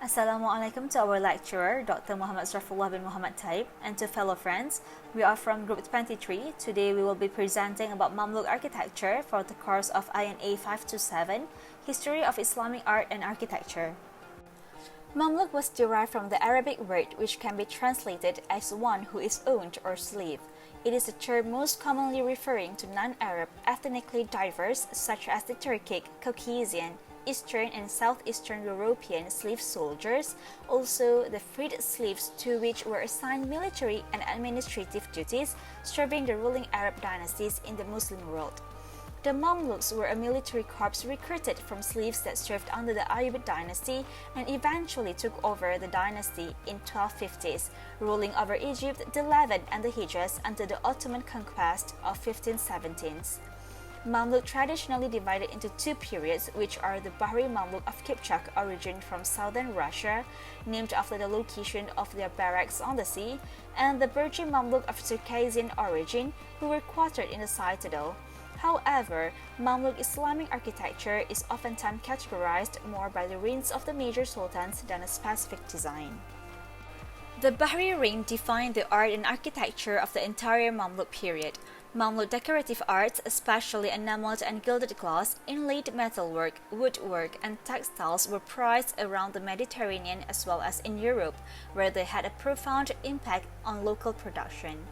Assalamualaikum to our lecturer, Dr. Muhammad bin Muhammad Taib, and to fellow friends. We are from Group 23. Today we will be presenting about Mamluk Architecture for the course of INA 527, History of Islamic Art and Architecture. Mamluk was derived from the Arabic word which can be translated as one who is owned or slave. It is a term most commonly referring to non-Arab, ethnically diverse such as the Turkic, Caucasian, Eastern and Southeastern European slave soldiers, also the freed slaves to which were assigned military and administrative duties serving the ruling Arab dynasties in the Muslim world. The Mamluks were a military corps recruited from slaves that served under the Ayyubid dynasty and eventually took over the dynasty in 1250s, ruling over Egypt, the Levant and the Hijaz until the Ottoman conquest of 1517s. Mamluk traditionally divided into two periods, which are the Bahri Mamluk of Kipchak, origin from southern Russia, named after the location of their barracks on the sea, and the Berji Mamluk of Circassian origin, who were quartered in the citadel. However, Mamluk Islamic architecture is oftentimes categorized more by the reigns of the major sultans than a specific design. The Bahri reign defined the art and architecture of the entire Mamluk period. Mamluk decorative arts, especially enameled and gilded glass, inlaid metalwork, woodwork, and textiles were prized around the Mediterranean as well as in Europe, where they had a profound impact on local production.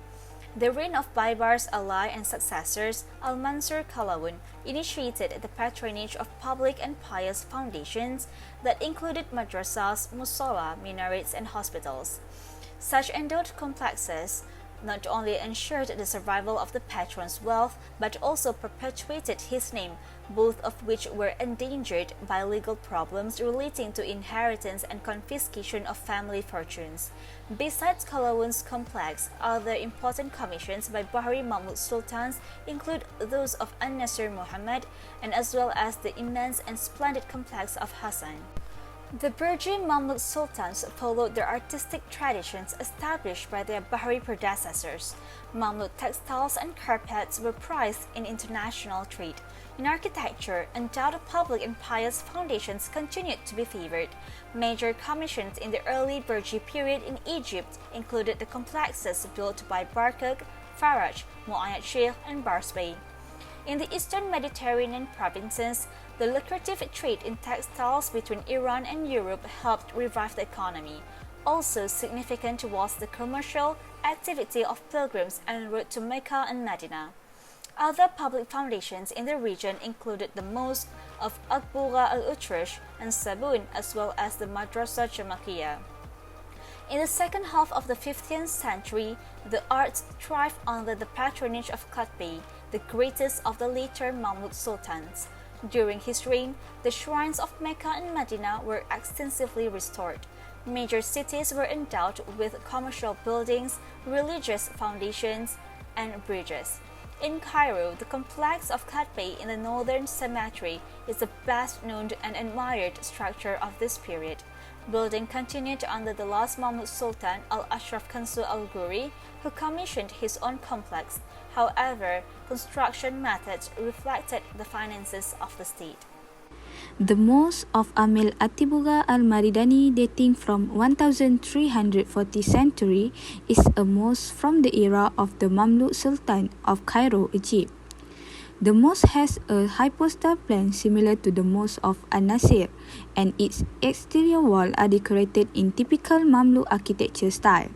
The reign of Baybar's ally and successors, Al-Mansur Qalawun, initiated the patronage of public and pious foundations that included madrasas, musalla, minarets, and hospitals. Such endowed complexes not only ensured the survival of the patron's wealth, but also perpetuated his name, both of which were endangered by legal problems relating to inheritance and confiscation of family fortunes. Besides Qalawun's complex, other important commissions by Bahri Mamluk sultans include those of An-Nasir Muhammad, and as well as the immense and splendid complex of Hassan. The Berji Mamluk sultans followed the artistic traditions established by their Bahri predecessors. Mamluk textiles and carpets were prized in international trade. In architecture, endowed public and pious foundations continued to be favored. Major commissions in the early Berji period in Egypt included the complexes built by Barkok, Faraj, Muayyad Sheikh, and Barsbey. In the eastern Mediterranean provinces, the lucrative trade in textiles between Iran and Europe helped revive the economy. Also significant was the commercial activity of pilgrims en route to Mecca and Medina. Other public foundations in the region included the mosque of Akbura al-Utrish and Sabun, as well as the Madrasa Jamakiyah. In the second half of the 15th century, the arts thrived under the patronage of Qutb, the greatest of the later Mamluk sultans. During his reign, the shrines of Mecca and Medina were extensively restored. Major cities were endowed with commercial buildings, religious foundations, and bridges. In Cairo, the complex of Qutb in the northern cemetery is the best known and admired structure of this period. Building continued under the last Mamluk Sultan Al-Ashraf Kansu Al-Ghuri, who commissioned his own complex. However, construction methods reflected the finances of the state. The mosque of Amil Atibuga al-Maridani, dating from 1340 century, is a mosque from the era of the Mamluk Sultan of Cairo, Egypt. The mosque has a hypostyle plan similar to the mosque of An-Nasir, and its exterior walls are decorated in typical Mamluk architecture style.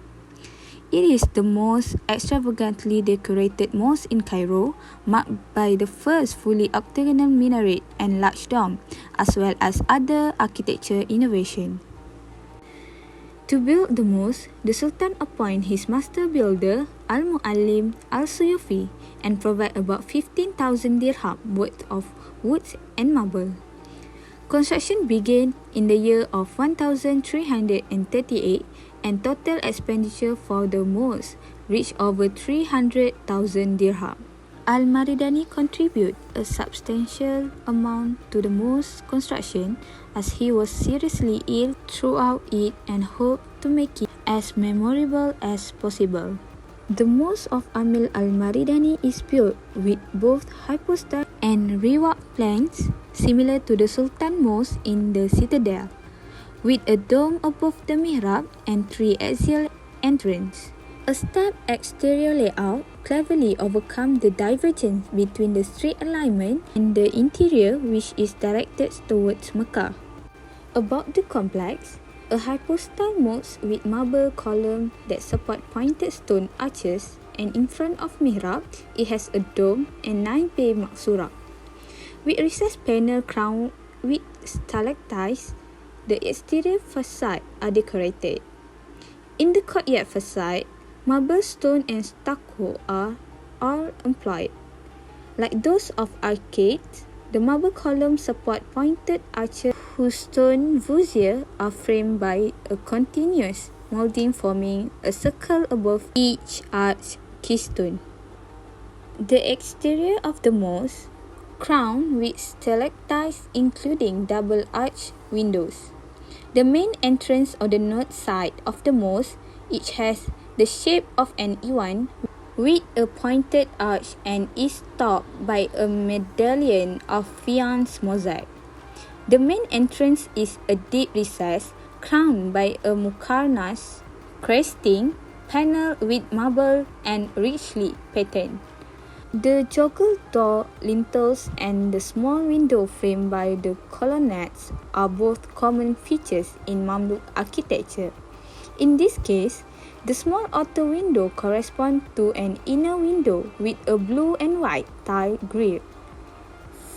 It is the most extravagantly decorated mosque in Cairo, marked by the first fully octagonal minaret and large dome, as well as other architecture innovation. To build the mosque, the Sultan appointed his master builder, Al-Mu'allim Al-Suyufi, and provide about 15,000 dirham worth of wood and marble. Construction began in the year of 1338, and total expenditure for the mosque reached over 300,000 dirham. Al-Maridani contributed a substantial amount to the mosque's construction, as he was seriously ill throughout it and hoped to make it as memorable as possible. The mosque of Amil al-Maridani is built with both hypostyle and rework plans, similar to the Sultan Mosque in the citadel. with a dome above the mihrab and 3 axial entrances. A stepped exterior layout cleverly overcomes the divergence between the street alignment and the interior, which is directed towards Mecca. About the complex, a hypostyle moats with marble column that support pointed stone arches, and in front of mihrab, it has a dome and 9 bay maksura. With recessed panel crowned with stalactites, the exterior facade are decorated. In the courtyard facade, marble, stone and stucco are all employed. Like those of arcades, the marble columns support pointed arches whose stone voussoirs are framed by a continuous moulding forming a circle above each arch keystone. The exterior of the mosque, crowned with stalactites including double arch windows. The main entrance on the north side of the mosque each has the shape of an E1 with a pointed arch and is topped by a medallion of faience mosaic. The main entrance is a deep recess crowned by a muqarnas cresting panel with marble and richly patterned. The joggle door lintels and the small window framed by the colonnades are both common features in Mamluk architecture. In this case, the small outer window corresponds to an inner window with a blue and white tile grille.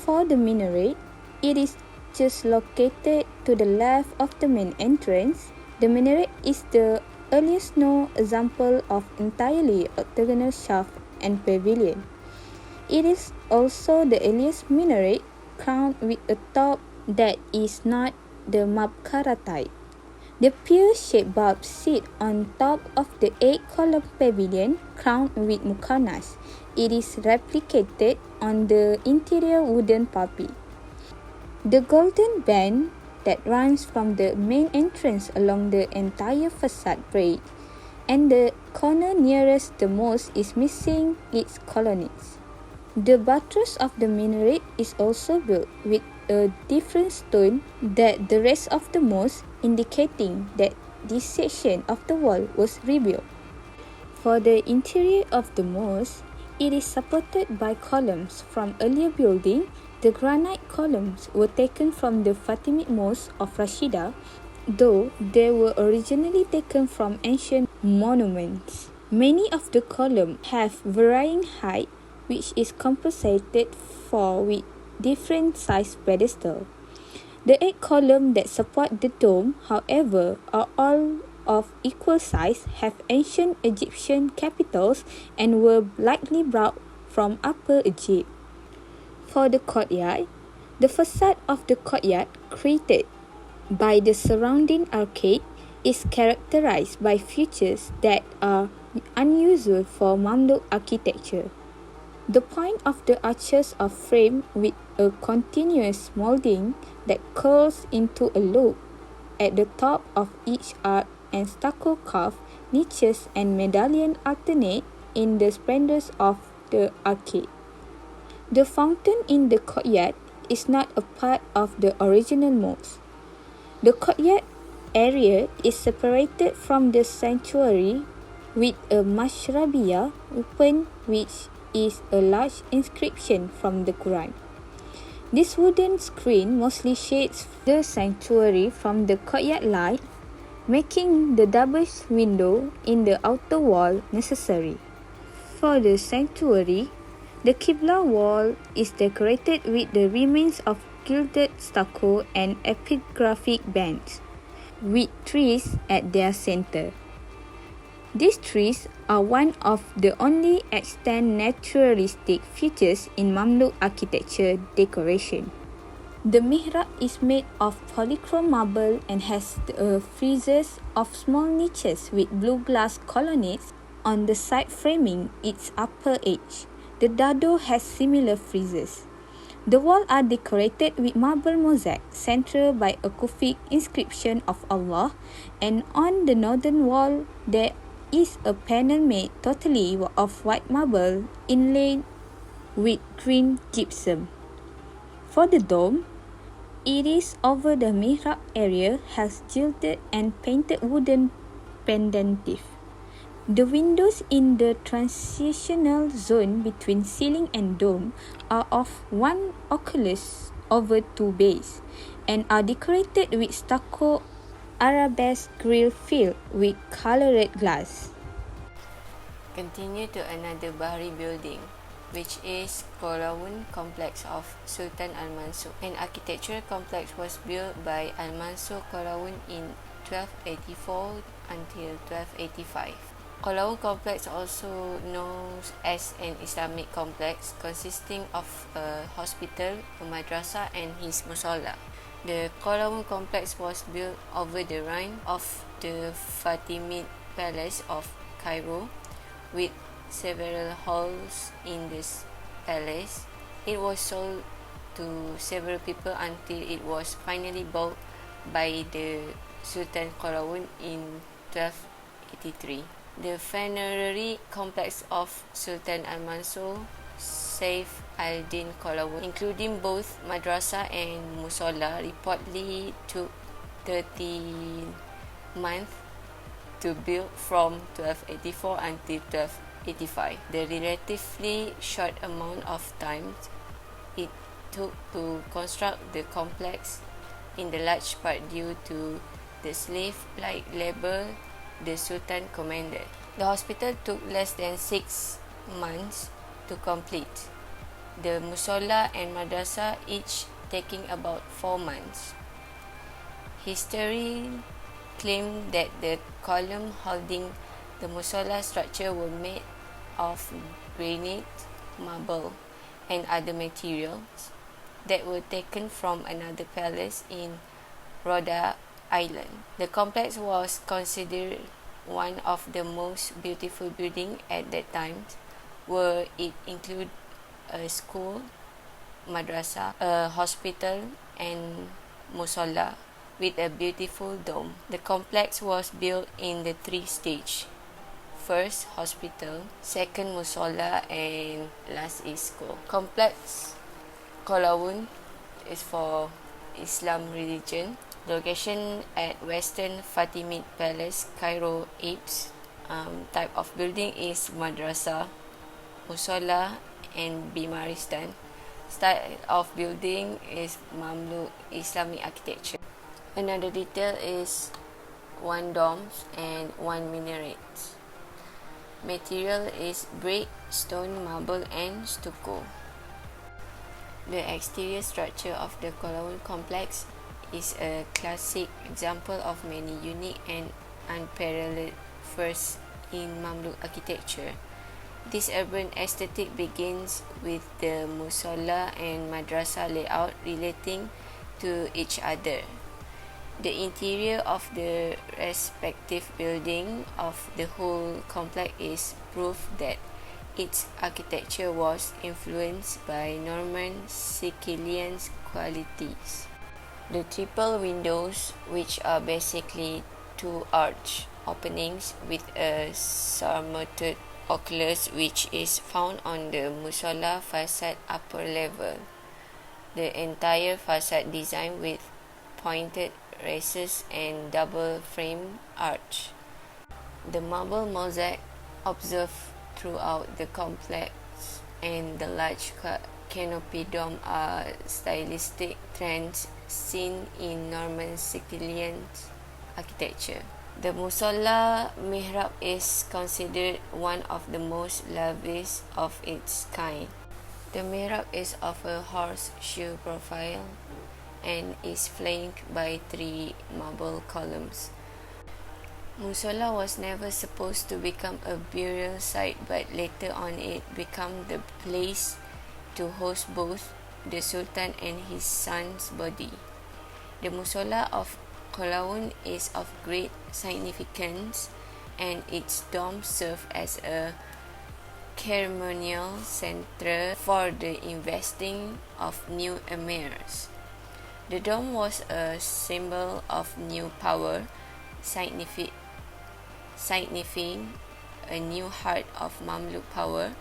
For the minaret, it is just located to the left of the main entrance. The minaret is the earliest known example of entirely octagonal shaft and pavilion. It is also the earliest minaret crowned with a top that is not the mabkara type. The pear-shaped bulb sit on top of the 8-column pavilion crowned with muqarnas. It is replicated on the interior wooden pulpit. The golden band that runs from the main entrance along the entire facade break, and the corner nearest the mosque is missing its colonnades. The buttress of the minaret is also built with a different stone than the rest of the mosque, indicating that this section of the wall was rebuilt. For the interior of the mosque, it is supported by columns from earlier building. The granite columns were taken from the Fatimid Mosque of Rashidah, though they were originally taken from ancient monuments. Many of the columns have varying height, which is compensated for with different size pedestal. The 8 columns that support the dome, however, are all of equal size, have ancient Egyptian capitals, and were likely brought from Upper Egypt. For the courtyard, the facade of the courtyard created by the surrounding arcade is characterized by features that are unusual for Mamluk architecture. The point of the arches are framed with a continuous moulding that curls into a loop at the top of each arch, and stucco carved niches and medallion alternate in the splendors of the arcade. The fountain in the courtyard is not a part of the original mosque. The courtyard area is separated from the sanctuary with a mashrabiyah open, which is a large inscription from the Quran. This wooden screen mostly shades the sanctuary from the courtyard light, making the double window in the outer wall necessary. For the sanctuary, the Qibla wall is decorated with the remains of gilded stucco and epigraphic bands, with trees at their center. These trees are one of the only extant naturalistic features in Mamluk architecture decoration. The mihrab is made of polychrome marble and has friezes of small niches with blue glass colonnades on the side framing its upper edge. The dado has similar friezes. The walls are decorated with marble mosaic centered by a Kufic inscription of Allah, and on the northern wall there is a panel made totally of white marble inlaid with green gypsum. For the dome, iris over the mihrab area has gilded and painted wooden pendentif. The windows in the transitional zone between ceiling and dome are of one oculus over two bays and are decorated with stucco arabesque grille filled with coloured glass. Continue to another Bahari building, which is Qalawun complex of Sultan Al-Mansur. An architectural complex was built by Al-Mansur Qalawun in 1284 until 1285. Qalawun complex, also known as an Islamic complex, consisting of a hospital, a madrasah and his musalla. The Qalawun complex was built over the ruin of the Fatimid Palace of Cairo, with several halls in this palace. It was sold to several people until it was finally bought by the Sultan Qalawun in 1283. The funerary complex of Sultan Al-Mansur Saif al-Din Qalawun, including both madrasah and musalla, reportedly took 30 months to build from 1284 until 1285. The relatively short amount of time it took to construct the complex, in the large part due to the slave-like labor the Sultan commanded. The hospital took less than 6 months to complete. The musalla and madrasah each taking about 4 months. History claimed that the column holding the musalla structure were made of granite, marble, and other materials that were taken from another palace in Rhoda Island. The complex was considered one of the most beautiful buildings at that time, where it included a school, madrasah, a hospital, and musalla with a beautiful dome. The complex was built in the 3 stages. First, hospital, second, musalla, and last is school. Complex Qalawun is for Islam religion. Location at Western Fatimid Palace, Cairo, Apes. Type of building is madrasah, musalla, and bimaristan. Style of building is Mamluk Islamic architecture. Another detail is 1 dome and 1 minaret. Material is brick, stone, marble, and stucco. The exterior structure of the Qalawun complex is a classic example of many unique and unparalleled firsts in Mamluk architecture. This urban aesthetic begins with the musalla and madrasah layout relating to each other. The interior of the respective building of the whole complex is proof that its architecture was influenced by Norman Sicilian qualities. The triple windows, which are basically 2 arch openings with a surmounted oculus, which is found on the musalla facade upper level. The entire facade designed with pointed races and double frame arch. The marble mosaic observed throughout the complex and the large canopy dome are stylistic trends seen in Norman Sicilian architecture. The musalla mihrab is considered one of the most lavish of its kind. The mihrab is of a horseshoe profile and is flanked by 3 marble columns. Musalla was never supposed to become a burial site, but later on it became the place to host both the Sultan and his son's body. The musalla of Qalawun is of great significance, and its dome served as a ceremonial center for the investing of new emirs. The dome was a symbol of new power, signifying a new heart of Mamluk power,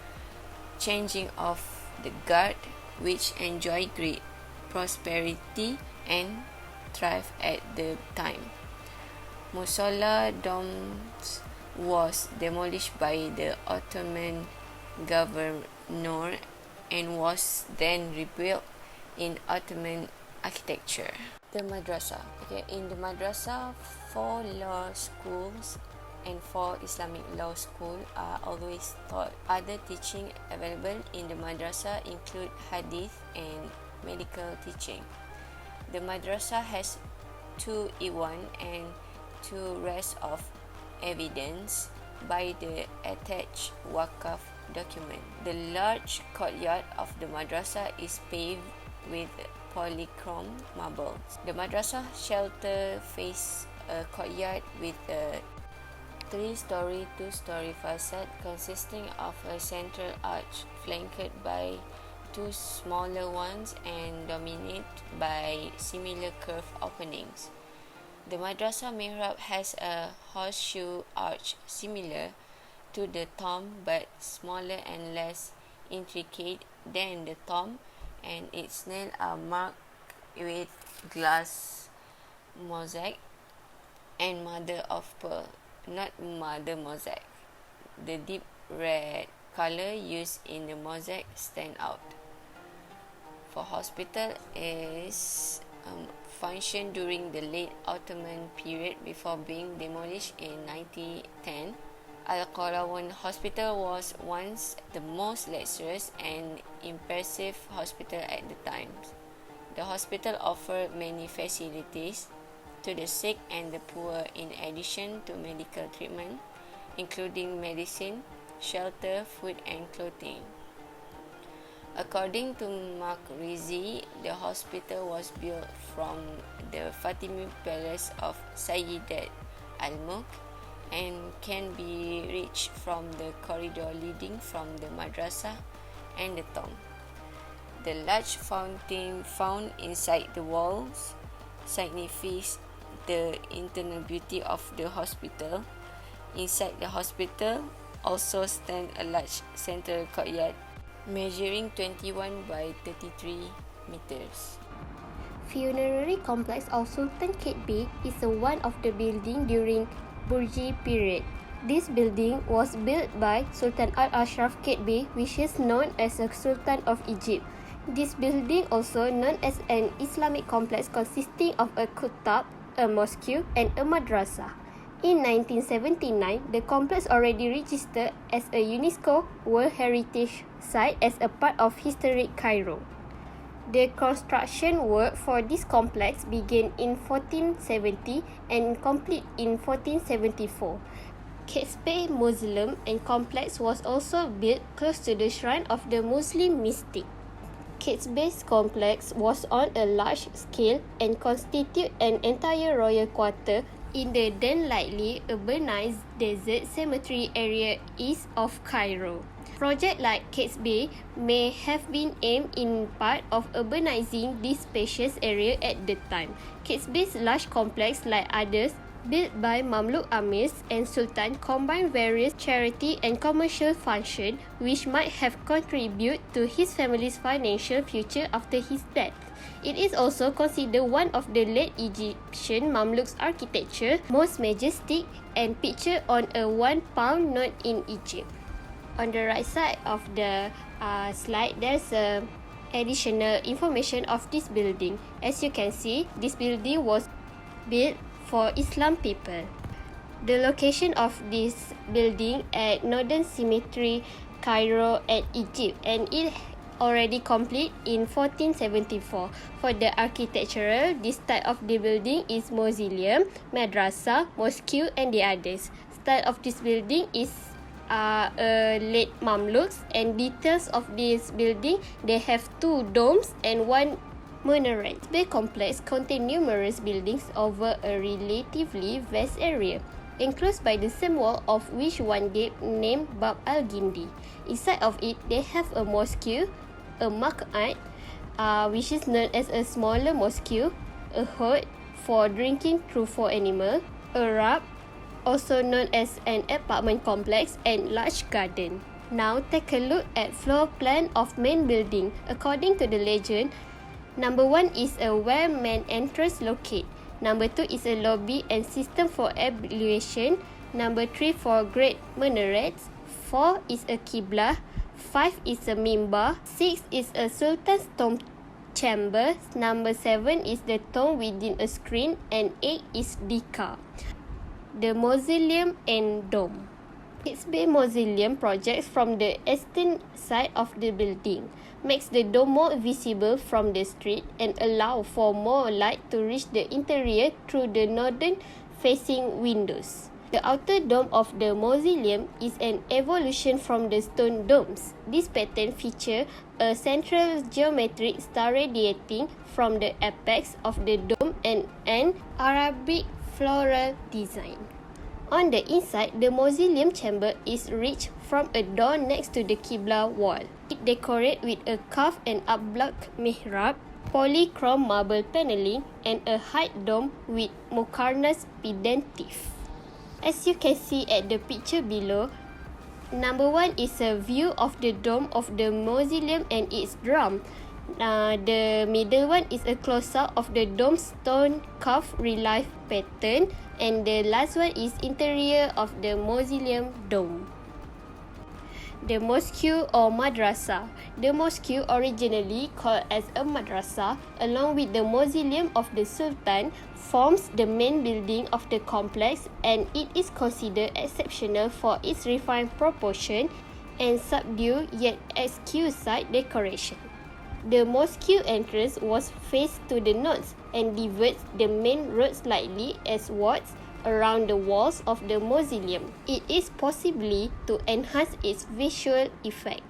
changing of the guard, which enjoyed great prosperity and thrived at the time. Musola domes was demolished by the Ottoman governor and was then rebuilt in Ottoman architecture. The madrasa. In the madrasa, 4 law schools and 4 Islamic law schools are always taught. Other teaching available in the madrasa include hadith and medical teaching. The madrasa has 2 Iwan and 2 rest of evidence by the attached Waqaf document. The large courtyard of the madrasa is paved with polychrome marbles. The madrasa shelter faces a courtyard with a 3-story, 2-story facade consisting of a central arch flanked by 2 smaller ones and dominated by similar curved openings. The madrasa mihrab has a horseshoe arch similar to the tomb but smaller and less intricate than the tomb, and its nails are marked with glass mosaic and mother of pearl, not mother mosaic. The deep red color used in the mosaic stand out. For hospital is functioned during the late Ottoman period before being demolished in 1910. Al-Qarawun Hospital was once the most luxurious and impressive hospital at the time. The hospital offered many facilities to the sick and the poor in addition to medical treatment, including medicine, shelter, food and clothing. According to Makrizi, the hospital was built from the Fatimid Palace of Sayyidat Al-Mulk and can be reached from the corridor leading from the madrasa and the tomb. The large fountain found inside the walls signifies the internal beauty of the hospital. Inside the hospital also stands a large central courtyard measuring 21 by 33 meters. Funerary complex of Sultan Ketbe is one of the buildings during Burji period. This building was built by Sultan Al-Ashraf Ketbe, which is known as the Sultan of Egypt. This building also known as an Islamic complex consisting of a kutab, a mosque and a madrasa. In 1979, the complex already registered as a UNESCO World Heritage Site as a part of historic Cairo. The construction work for this complex began in 1470 and complete in 1474. Ketbe Mausoleum and complex was also built close to the shrine of the Muslim mystic. Ketbe's complex was on a large scale and constituted an entire royal quarter in the then lightly urbanized desert cemetery area east of Cairo. Projects like Ketbe may have been aimed in part of urbanizing this spacious area at the time. Ketbe's large complex, like others built by Mamluk Amirs and Sultan, combined various charity and commercial functions which might have contributed to his family's financial future after his death. It is also considered one of the late Egyptian Mamluks architecture most majestic and pictured on a £1 note in Egypt. On the right side of the slide, there's additional information of this building. As you can see, this building was built for Islam people. The location of this building at Northern Cemetery, Cairo at Egypt, and it already complete in 1474. For the architectural, this type of the building is mausoleum, madrasa, mosque and the others. Style of this building is late Mamluks, and details of this building, they have 2 domes and 1 minaret. The complex contains numerous buildings over a relatively vast area, enclosed by the same wall of which one gate named Bab al-Gindi. Inside of it, they have a mosque, a maq'ad, which is known as a smaller mosque, a hut for drinking through for animals, a rab, also known as an apartment complex, and large garden. Now take a look at floor plan of main building. According to the legend, Number 1 is a where main entrance locate. Number 2 is a lobby and system for evaluation. Number 3 for great minarets. 4 is a qiblah. 5 is a mimbar. 6 is a sultan's tomb chamber. Number 7 is the tomb within a screen. And 8 is dika, the mausoleum and dome. Kids Bay Mausoleum projects from the eastern side of the building, makes the dome more visible from the street and allow for more light to reach the interior through the northern facing windows. The outer dome of the mausoleum is an evolution from the stone domes. This pattern features a central geometric star radiating from the apex of the dome and an Arabic floral design. On the inside, the mausoleum chamber is reached from a door next to the qibla wall. It decorated with a carved and upblock mihrab, polychrome marble paneling, and a high dome with muqarnas pendentif. As you can see at the picture below, number 1 is a view of the dome of the mausoleum and its drum. The middle one is a close-up of the dome stone carved relief pattern, and the last one is interior of the mausoleum dome. The mosque or madrasa. The mosque, originally called as a madrasa, along with the mausoleum of the sultan, forms the main building of the complex, and it is considered exceptional for its refined proportion and subdued yet exquisite decoration. The mosque entrance was faced to the north and diverts the main road slightly eastwards around the walls of the mausoleum. It is possibly to enhance its visual effect.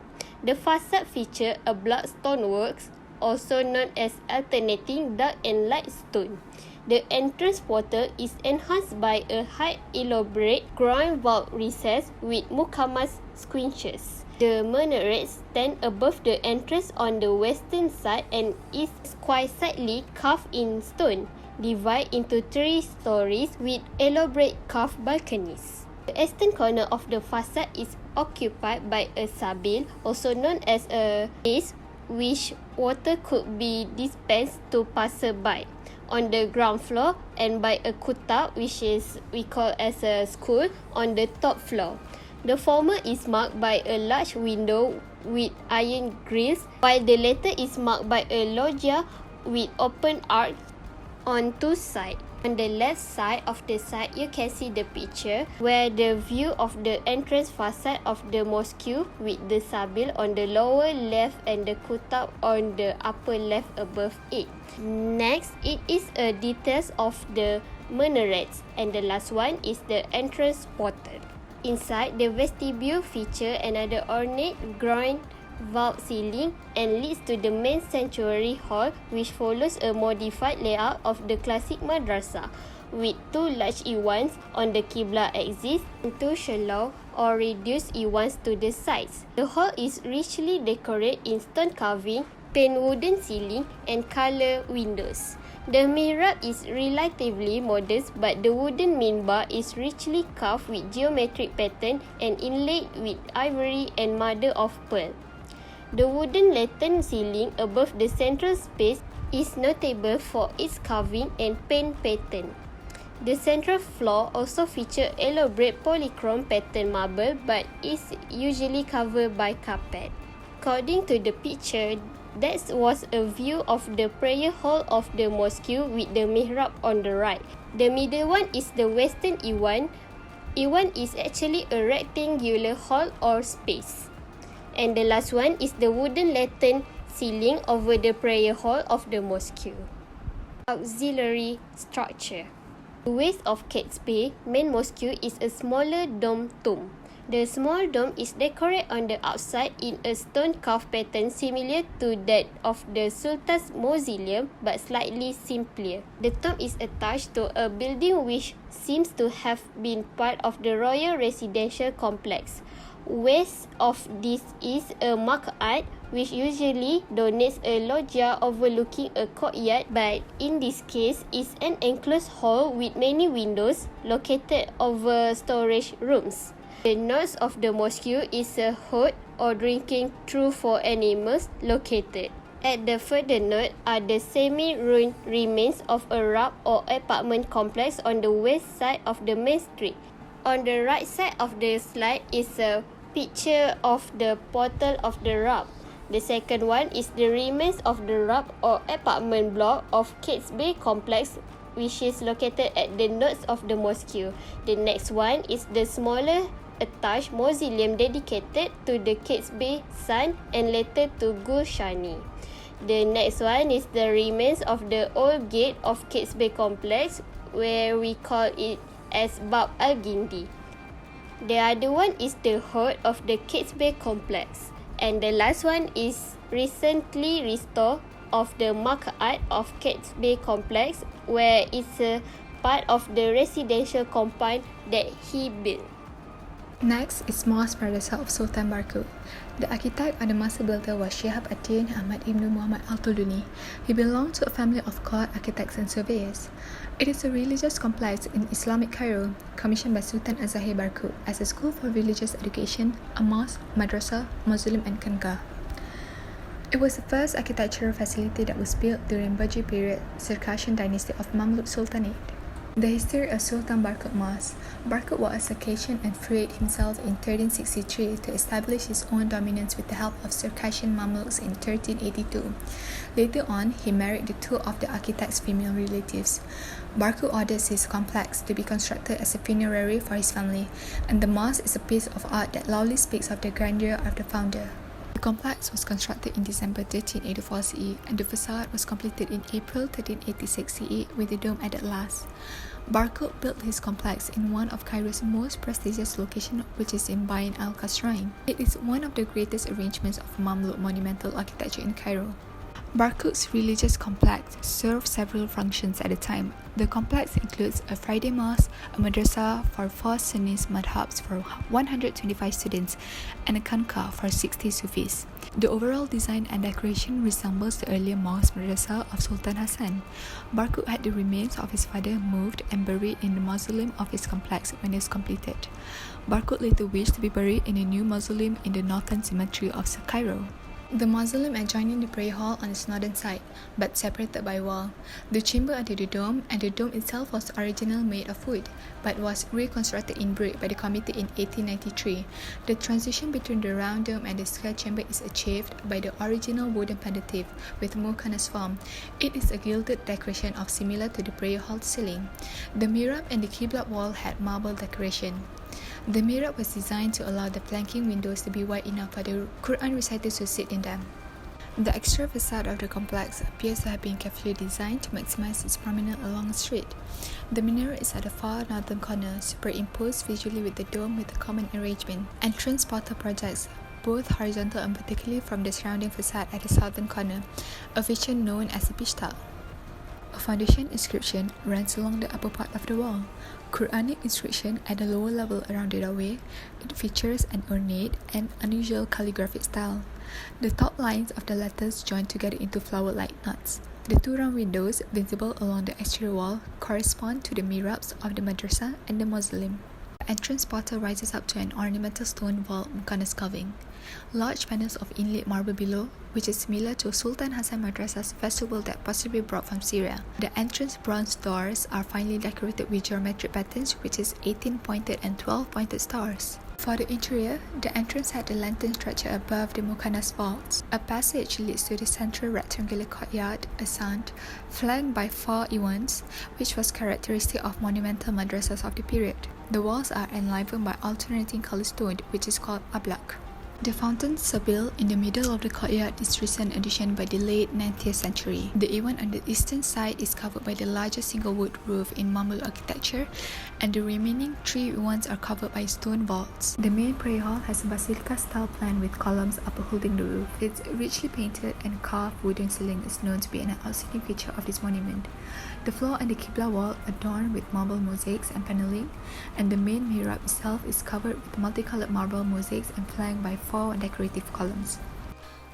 The facade features a block stonework, also known as alternating dark and light stone. The entrance portal is enhanced by a high elaborate ground vault recess with muqamas squinches. The minarets stand above the entrance on the western side and is quite slightly carved in stone, divided into 3 stories with elaborate carved balconies. The eastern corner of the facade is occupied by a sabil, also known as a base, which water could be dispensed to passerby on the ground floor, and by a kutab, which is we call as a school, on the top floor. The former is marked by a large window with iron grills, while the latter is marked by a loggia with open arch on 2 sides. On the left side of the site, you can see the picture where the view of the entrance facade of the mosque with the sabil on the lower left and the kutab on the upper left above it. Next, it is a details of the minarets, and the last one is the entrance portal. Inside, the vestibule feature another ornate ground vault ceiling and leads to the main sanctuary hall, which follows a modified layout of the classic madrasa, with 2 large iwans on the qibla axis and 2 shallow or reduced iwans to the sides. The hall is richly decorated in stone carving, plain wooden ceiling, and color windows. The mihrab is relatively modest, but the wooden minbar is richly carved with geometric pattern and inlaid with ivory and mother of pearl. The wooden lantern ceiling above the central space is notable for its carving and paint pattern. The central floor also features elaborate polychrome pattern marble, but is usually covered by carpet. According to the picture, that was a view of the prayer hall of the mosque with the mihrab on the right. The middle one is the western iwan. Iwan is actually a rectangular hall or space. And the last one is the wooden lantern ceiling over the prayer hall of the mosque. Auxiliary structure. The west of Cat's Bay main mosque is a smaller dome tomb. The small dome is decorated on the outside in a stone carved pattern similar to that of the Sultan's mausoleum, but slightly simpler. The tomb is attached to a building which seems to have been part of the royal residential complex. West of this is a maq'ad, which usually donates a loggia overlooking a courtyard, but in this case is an enclosed hall with many windows located over storage rooms. The north of the mosque is a hut or drinking trough for animals located. At the further north are the semi-ruined remains of a rab or apartment complex on the west side of the main street. On the right side of the slide is a picture of the portal of the rab. The second one is the remains of the rab or apartment block of Kates Bay complex, which is located at the north of the mosque. The next one is the smaller attached mausoleum dedicated to the Kates Bay son and later to Gulshani. The next one is the remains of the old gate of Kates Bay complex, where we call it as Bab al-Gindi. The other one is the hoard of the Kates Bay complex. And the last one is recently restored of the market art of Kates Bay complex, where it's a part of the residential compound that he built. Next is Mosque Madrasah of Sultan Barkut. The architect and the master builder was Shihab ad-Din Ahmad ibn Muhammad al-Tuluni. He belonged to a family of court architects and surveyors. It is a religious complex in Islamic Cairo, commissioned by Sultan Az-Zahir Barkut as a school for religious education, a mosque, madrasah, mausoleum and khanqah. It was the first architectural facility that was built during Burji period, Circassian dynasty of Mamluk Sultanate. The history of Sultan Barkut Mosque. Barkut was a Circassian and freed himself in 1363 to establish his own dominance with the help of Circassian Mamluks in 1382. Later on, he married the two of the architect's female relatives. Barkut orders his complex to be constructed as a funerary for his family, and the mosque is a piece of art that loudly speaks of the grandeur of the founder. The complex was constructed in December 1384 CE, and the facade was completed in April 1386 CE with the dome added last. Barkut built his complex in one of Cairo's most prestigious locations, which is in Bayn al-Kasrain. It is one of the greatest arrangements of Mamluk monumental architecture in Cairo. Barkut's religious complex served several functions at the time. The complex includes a Friday mosque, a madrasah for 4 Sunni madhabs for 125 students, and a khanqah for 60 Sufis. The overall design and decoration resembles the earlier mosque madrasah of Sultan Hassan. Barkut had the remains of his father moved and buried in the mausoleum of his complex when it was completed. Barkut later wished to be buried in a new mausoleum in the northern cemetery of Cairo. The mausoleum adjoining the prayer hall on its northern side, but separated by a wall. The chamber under the dome and the dome itself was originally made of wood, but was reconstructed in brick by the committee in 1893. The transition between the round dome and the square chamber is achieved by the original wooden pendentive with muqannas form. It is a gilded decoration of similar to the prayer hall ceiling. The mihrab and the qibla wall had marble decoration. The mihrab was designed to allow the flanking windows to be wide enough for the Quran reciters to sit in them. The exterior facade of the complex appears to have been carefully designed to maximize its prominence along the street. The minaret is at the far northern corner, superimposed visually with the dome with a common arrangement. Entrance portal projects both horizontal and vertically from the surrounding facade at the southern corner, a feature known as the pishta. A foundation inscription runs along the upper part of the wall. Quranic inscription at the lower level around the doorway. It features an ornate and unusual calligraphic style. The top lines of the letters join together into flower-like knots. The two round windows visible along the exterior wall correspond to the mihrabs of the madrasah and the mausoleum. The entrance portal rises up to an ornamental stone wall muqannas carving. Large panels of inlaid marble below, which is similar to Sultan Hassan Madrasa's vestibule that possibly brought from Syria. The entrance bronze doors are finely decorated with geometric patterns, which is 18 pointed and 12 pointed stars. For the interior, the entrance had a lantern structure above the muqannas vaults. A passage leads to the central rectangular courtyard, ascent, flanked by 4 iwans, which was characteristic of monumental madrasas of the period. The walls are enlivened by alternating color stone, which is called ablaq. The fountain sabil in the middle of the courtyard is recent addition by the late 19th century. The iwan on the eastern side is covered by the largest single wood roof in Mamluk architecture, and the remaining 3 iwans are covered by stone vaults. The main prayer hall has a basilica-style plan with columns upholding the roof. Its richly painted and carved wooden ceiling is known to be an outstanding feature of this monument. The floor and the qibla wall adorned with marble mosaics and paneling, and the main mihrab itself is covered with multicolored marble mosaics and flanked by 4 decorative columns.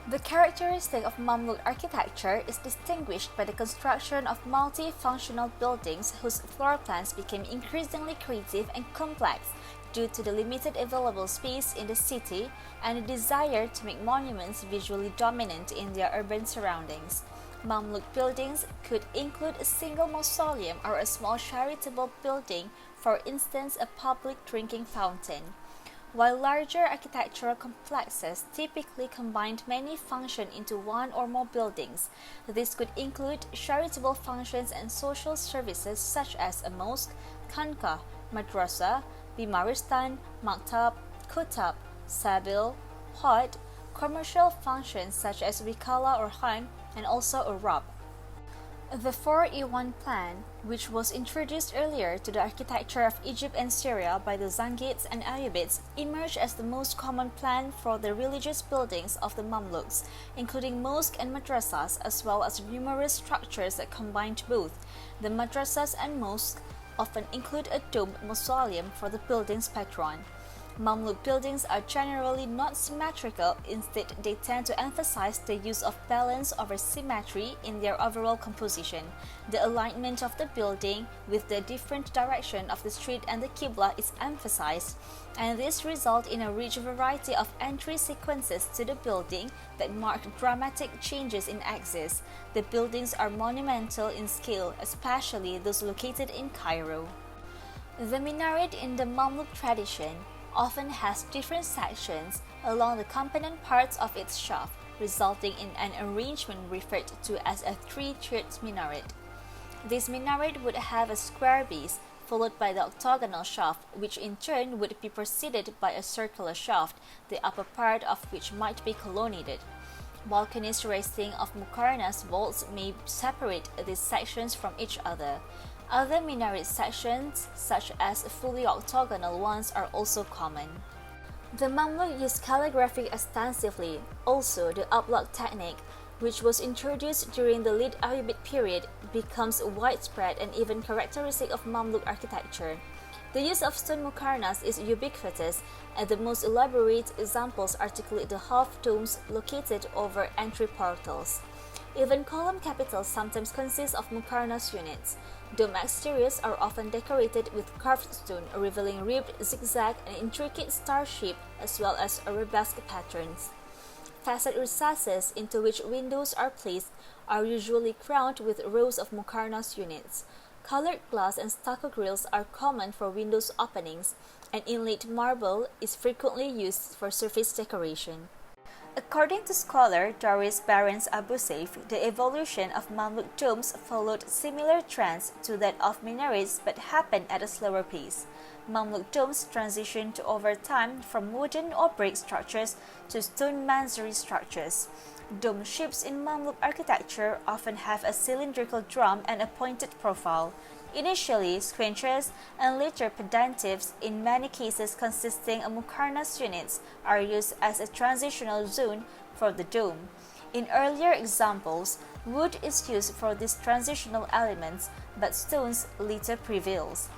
The characteristic of Mamluk architecture is distinguished by the construction of multifunctional buildings whose floor plans became increasingly creative and complex, due to the limited available space in the city and a desire to make monuments visually dominant in their urban surroundings. Mamluk buildings could include a single mausoleum or a small charitable building, for instance a public drinking fountain. While larger architectural complexes typically combined many functions into one or more buildings, this could include charitable functions and social services such as a mosque, khanqah, madrasah, bimaristan, maktab, kutab, sabil, hod, commercial functions such as wikala or khan, and also a rab. The 4E1 plan, which was introduced earlier to the architecture of Egypt and Syria by the Zangids and Ayyubids, emerged as the most common plan for the religious buildings of the Mamluks, including mosques and madrasas, as well as numerous structures that combined both. The madrasas and mosques often include a domed mausoleum for the building's patron. Mamluk buildings are generally not symmetrical, instead they tend to emphasize the use of balance over symmetry in their overall composition. The alignment of the building with the different direction of the street and the Qibla is emphasized, and this results in a rich variety of entry sequences to the building that mark dramatic changes in axis. The buildings are monumental in scale, especially those located in Cairo. The minaret in the Mamluk tradition often has different sections along the component parts of its shaft, resulting in an arrangement referred to as a three-tiered minaret. This minaret would have a square base, followed by the octagonal shaft, which in turn would be preceded by a circular shaft, the upper part of which might be colonnaded. Balconies resting of muqarnas vaults may separate these sections from each other. Other minaret sections, such as fully octagonal ones, are also common. The Mamluk used calligraphy extensively. Also, the uplog technique, which was introduced during the late Ayyubid period, becomes widespread and even characteristic of Mamluk architecture. The use of stone muqarnas is ubiquitous, and the most elaborate examples articulate the half domes located over entry portals. Even column capitals sometimes consist of muqarnas units. Dome exteriors are often decorated with carved stone, revealing ribbed, zigzag, and intricate star shape, as well as arabesque patterns. Facade recesses into which windows are placed are usually crowned with rows of muqarnas units. Colored glass and stucco grills are common for windows openings, and inlaid marble is frequently used for surface decoration. According to scholar Doris Barents Abu Saif, the evolution of Mamluk domes followed similar trends to that of minarets but happened at a slower pace. Mamluk domes transitioned over time from wooden or brick structures to stone masonry structures. Dome shapes in Mamluk architecture often have a cylindrical drum and a pointed profile. Initially squinches and later pendentives, in many cases consisting of muqarnas units, are used as a transitional zone for the dome. In earlier examples, wood is used for these transitional elements, but stones later prevails.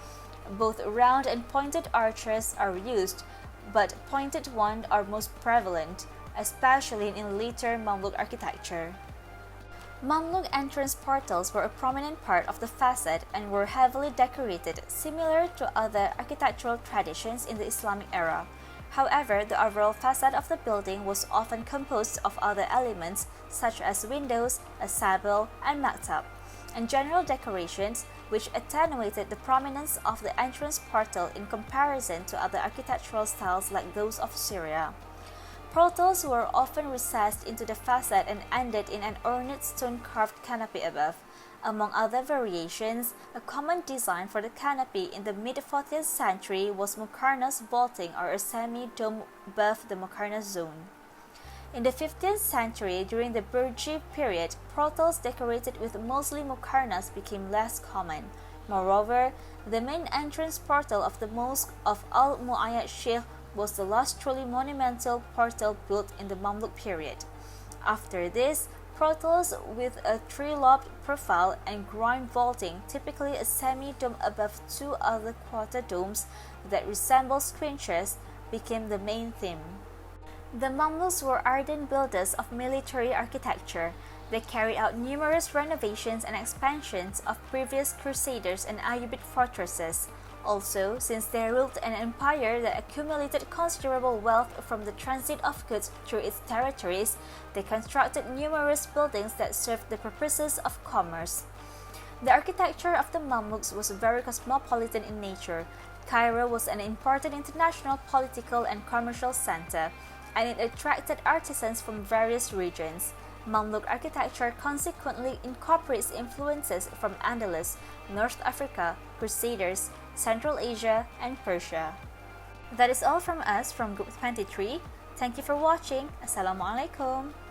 Both round and pointed arches are used, but pointed ones are most prevalent, especially in later Mamluk architecture. Mamluk entrance portals were a prominent part of the facade and were heavily decorated, similar to other architectural traditions in the Islamic era. However, the overall facade of the building was often composed of other elements such as windows, a sabil, and maktab, and general decorations, which attenuated the prominence of the entrance portal in comparison to other architectural styles like those of Syria. Portals were often recessed into the facade and ended in an ornate stone-carved canopy above. Among other variations, a common design for the canopy in the mid-14th century was muqarnas vaulting or a semi-dome above the muqarnas zone. In the 15th century, during the Burji period, portals decorated with mostly muqarnas became less common. Moreover, the main entrance portal of the Mosque of Al-Mu'ayyad Sheikh was the last truly monumental portal built in the Mamluk period. After this, portals with a three-lobed profile and groin vaulting, typically a semi-dome above two other quarter domes that resemble squinches, became the main theme. The Mamluks were ardent builders of military architecture. They carried out numerous renovations and expansions of previous Crusaders and Ayyubid fortresses. Also, since they ruled an empire that accumulated considerable wealth from the transit of goods through its territories, they constructed numerous buildings that served the purposes of commerce. The architecture of the Mamluks was very cosmopolitan in nature. Cairo was an important international political and commercial center, and it attracted artisans from various regions. Mamluk architecture consequently incorporates influences from Andalus, North Africa, Crusaders, Central Asia, and Persia. That is all from us from Group 23. Thank you for watching. Assalamualaikum.